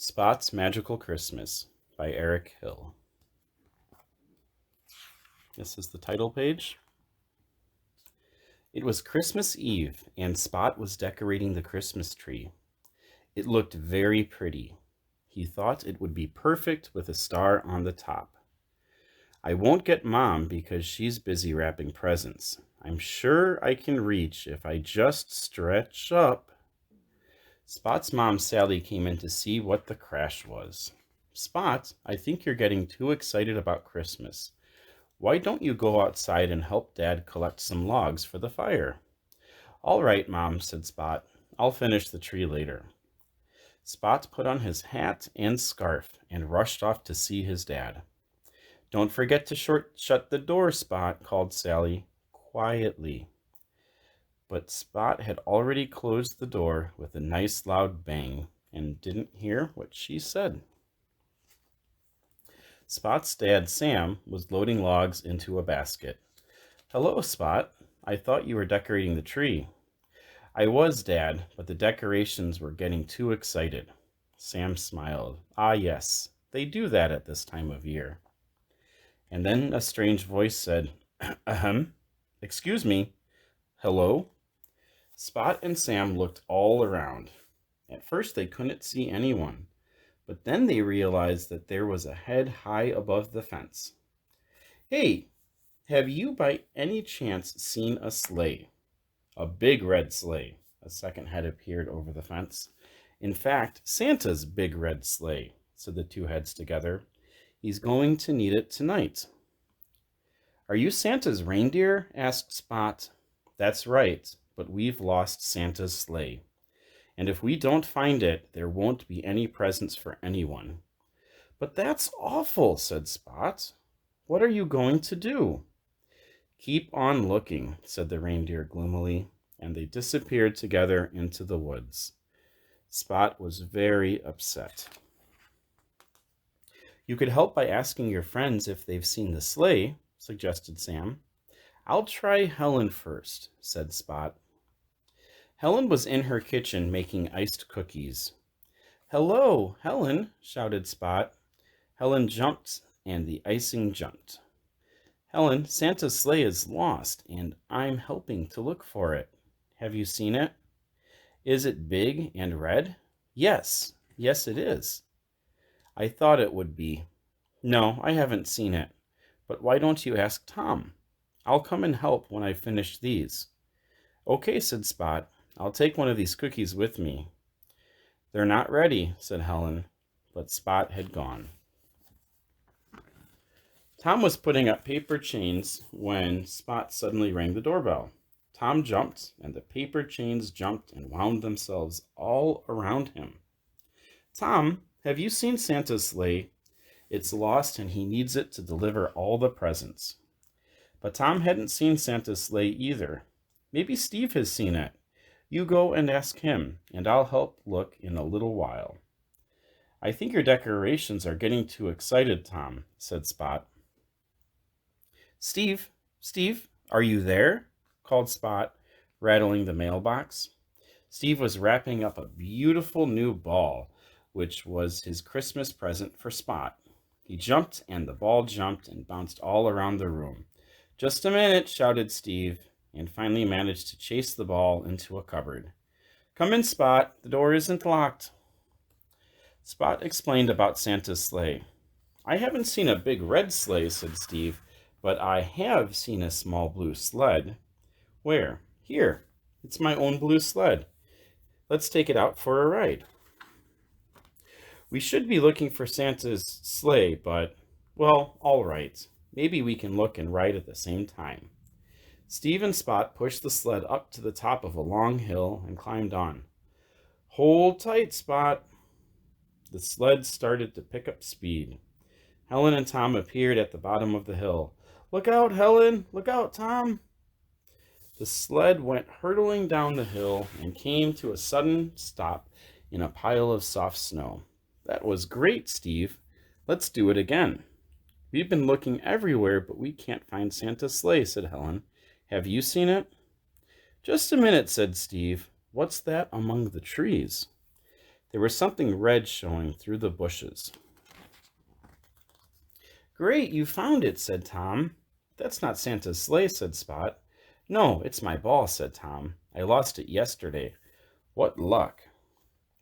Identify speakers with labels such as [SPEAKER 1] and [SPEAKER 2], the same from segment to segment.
[SPEAKER 1] Spot's Magical Christmas by Eric Hill. This is the title page. It was Christmas Eve, and Spot was decorating the Christmas tree. It looked very pretty. He thought it would be perfect with a star on the top. I won't get Mom because she's busy wrapping presents. I'm sure I can reach if I just stretch up. Spot's mom, Sally, came in to see what the crash was. Spot, I think you're getting too excited about Christmas. Why don't you go outside and help Dad collect some logs for the fire? All right, Mom, said Spot. I'll finish the tree later. Spot put on his hat and scarf and rushed off to see his dad. Don't forget to shut the door, Spot, called Sally, quietly. But Spot had already closed the door with a nice loud bang and didn't hear what she said. Spot's dad, Sam, was loading logs into a basket. Hello, Spot. I thought you were decorating the tree. I was, Dad, but the decorations were getting too excited. Sam smiled. Ah, yes, they do that at this time of year. And then a strange voice said, Ahem, excuse me, hello? Spot and Sam looked all around. At first they couldn't see anyone, but then they realized that there was a head high above the fence. Hey, have you by any chance seen a sleigh? A big red sleigh. A second head appeared over the fence. In fact, Santa's big red sleigh, said the two heads together. He's going to need it tonight. Are you Santa's reindeer? Asked Spot. That's right, but we've lost Santa's sleigh. And if we don't find it, there won't be any presents for anyone. But that's awful, said Spot. What are you going to do? Keep on looking, said the reindeer gloomily, and they disappeared together into the woods. Spot was very upset. You could help by asking your friends if they've seen the sleigh, suggested Sam. I'll try Helen first, said Spot. Helen was in her kitchen making iced cookies. Hello, Helen, shouted Spot. Helen jumped, and the icing jumped. Helen, Santa's sleigh is lost, and I'm helping to look for it. Have you seen it? Is it big and red? Yes, it is. I thought it would be. No, I haven't seen it. But why don't you ask Tom? I'll come and help when I finish these. Okay, said Spot. I'll take one of these cookies with me. They're not ready, said Helen, but Spot had gone. Tom was putting up paper chains when Spot suddenly rang the doorbell. Tom jumped, and the paper chains jumped and wound themselves all around him. Tom, have you seen Santa's sleigh? It's lost, and he needs it to deliver all the presents. But Tom hadn't seen Santa's sleigh either. Maybe Steve has seen it. You go and ask him, and I'll help look in a little while. I think your decorations are getting too excited, Tom, said Spot. Steve, are you there? Called Spot, rattling the mailbox. Steve was wrapping up a beautiful new ball, which was his Christmas present for Spot. He jumped, and the ball jumped and bounced all around the room. Just a minute, shouted Steve, and finally managed to chase the ball into a cupboard. Come in, Spot. The door isn't locked. Spot explained about Santa's sleigh. I haven't seen a big red sleigh, said Steve, but I have seen a small blue sled. Where? Here. It's my own blue sled. Let's take it out for a ride. We should be looking for Santa's sleigh, but, well, all right. Maybe we can look and ride at the same time. Steve and Spot pushed the sled up to the top of a long hill and climbed on. Hold tight, Spot. The sled started to pick up speed. Helen and Tom appeared at the bottom of the hill. Look out, Helen! Look out, Tom! The sled went hurtling down the hill and came to a sudden stop in a pile of soft snow. That was great, Steve. Let's do it again. We've been looking everywhere, but we can't find Santa's sleigh, said Helen. Have you seen it? Just a minute, said Steve. What's that among the trees? There was something red showing through the bushes. Great, you found it, said Tom. That's not Santa's sleigh, said Spot. No, it's my ball, said Tom. I lost it yesterday. What luck.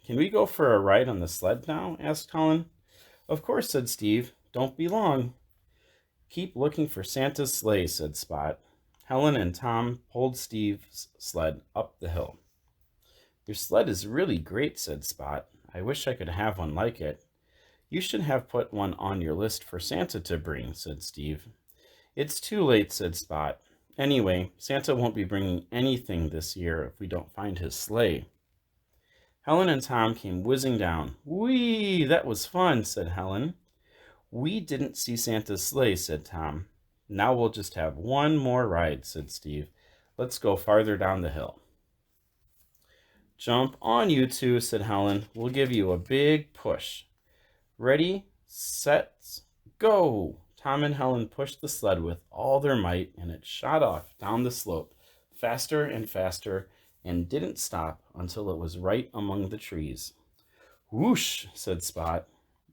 [SPEAKER 1] Can we go for a ride on the sled now? Asked Helen. Of course, said Steve. Don't be long. Keep looking for Santa's sleigh, said Spot. Helen and Tom pulled Steve's sled up the hill. Your sled is really great, said Spot. I wish I could have one like it. You should have put one on your list for Santa to bring, said Steve. It's too late, said Spot. Anyway, Santa won't be bringing anything this year if we don't find his sleigh. Helen and Tom came whizzing down. Whee! That was fun, said Helen. We didn't see Santa's sleigh, said Tom. Now we'll just have one more ride, said Steve. Let's go farther down the hill. Jump on, you two, said Helen. We'll give you a big push. Ready, set, go! Tom and Helen pushed the sled with all their might, and it shot off down the slope, faster and faster, and didn't stop until it was right among the trees. Whoosh, said Spot.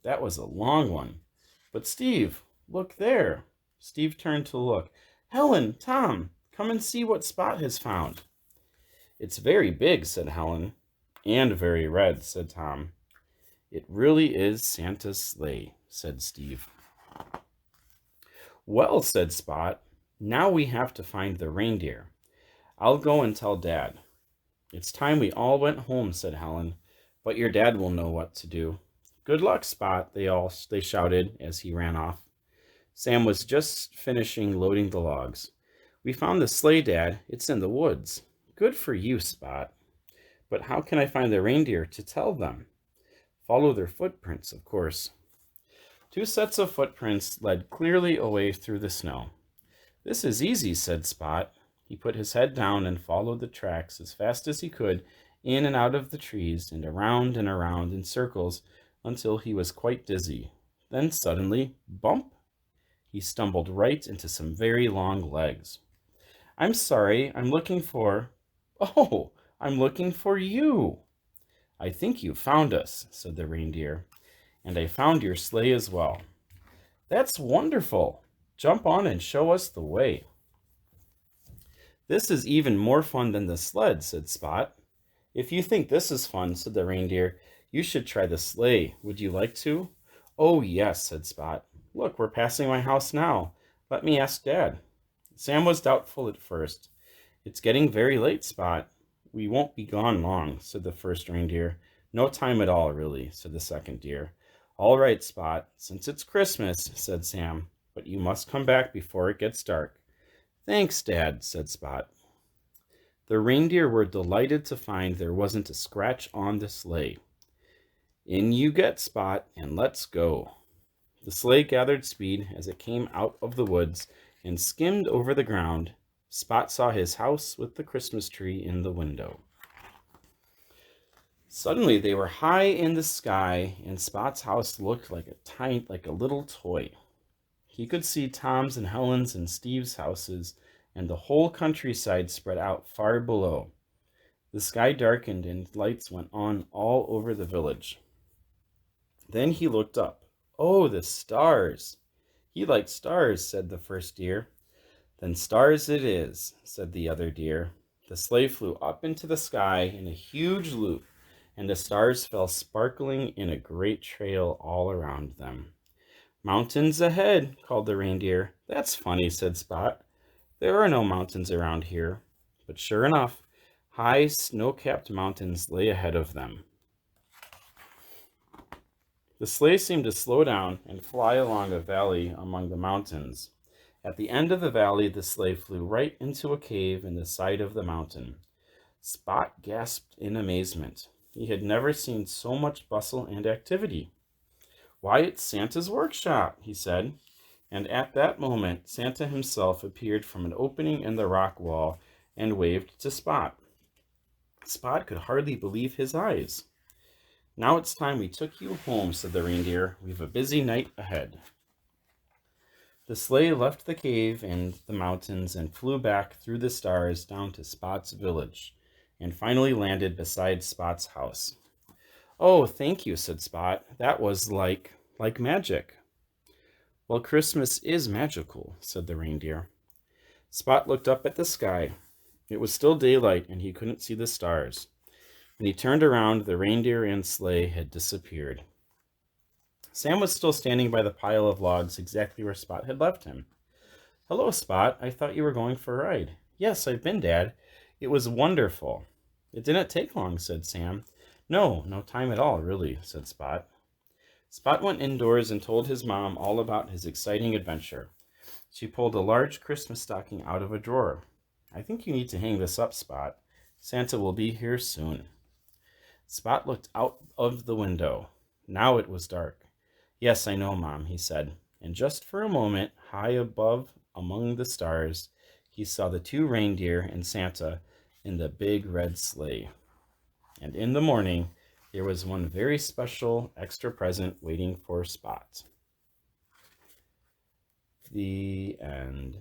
[SPEAKER 1] That was a long one. But Steve, look there. Steve turned to look. Helen, Tom, come and see what Spot has found. It's very big, said Helen. And very red, said Tom. It really is Santa's sleigh, said Steve. Well, said Spot, now we have to find the reindeer. I'll go and tell Dad. It's time we all went home, said Helen, but your dad will know what to do. Good luck, Spot, they shouted as he ran off. Sam was just finishing loading the logs. We found the sleigh, Dad. It's in the woods. Good for you, Spot. But how can I find the reindeer to tell them? Follow their footprints, of course. 2 sets of footprints led clearly away through the snow. This is easy, said Spot. He put his head down and followed the tracks as fast as he could, in and out of the trees and around in circles until he was quite dizzy. Then suddenly, bump! He stumbled right into some very long legs. I'm sorry, I'm looking for... Oh, I'm looking for you. I think you found us, said the reindeer, and I found your sleigh as well. That's wonderful. Jump on and show us the way. This is even more fun than the sled, said Spot. If you think this is fun, said the reindeer, you should try the sleigh. Would you like to? Oh, yes, said Spot. Look, we're passing my house now. Let me ask Dad. Sam was doubtful at first. It's getting very late, Spot. We won't be gone long, said the first reindeer. No time at all, really, said the second deer. All right, Spot, since it's Christmas, said Sam, but you must come back before it gets dark. Thanks, Dad, said Spot. The reindeer were delighted to find there wasn't a scratch on the sleigh. In you get, Spot, and let's go. The sleigh gathered speed as it came out of the woods and skimmed over the ground. Spot saw his house with the Christmas tree in the window. Suddenly they were high in the sky, and Spot's house looked like a little toy. He could see Tom's and Helen's and Steve's houses, and the whole countryside spread out far below. The sky darkened and lights went on all over the village. Then he looked up. Oh, the stars! He liked stars, said the first deer. Then stars it is, said the other deer. The sleigh flew up into the sky in a huge loop, and the stars fell sparkling in a great trail all around them. Mountains ahead, called the reindeer. That's funny, said Spot. There are no mountains around here. But sure enough, high snow-capped mountains lay ahead of them. The sleigh seemed to slow down and fly along a valley among the mountains. At the end of the valley, the sleigh flew right into a cave in the side of the mountain. Spot gasped in amazement. He had never seen so much bustle and activity. Why, it's Santa's workshop, he said. And at that moment, Santa himself appeared from an opening in the rock wall and waved to Spot. Spot could hardly believe his eyes. Now it's time we took you home, said the reindeer. We've a busy night ahead. The sleigh left the cave and the mountains and flew back through the stars down to Spot's village, and finally landed beside Spot's house. Oh, thank you, said Spot. That was like magic. Well, Christmas is magical, said the reindeer. Spot looked up at the sky. It was still daylight, and he couldn't see the stars. When he turned around, the reindeer and sleigh had disappeared. Sam was still standing by the pile of logs exactly where Spot had left him. Hello, Spot. I thought you were going for a ride. Yes, I've been, Dad. It was wonderful. It didn't take long, said Sam. No time at all, really, said Spot. Spot went indoors and told his mom all about his exciting adventure. She pulled a large Christmas stocking out of a drawer. I think you need to hang this up, Spot. Santa will be here soon. Spot looked out of the window. Now it was dark. Yes, I know, Mom, he said. And just for a moment, high above among the stars, he saw the two reindeer and Santa in the big red sleigh. And in the morning, there was one very special extra present waiting for Spot. The end.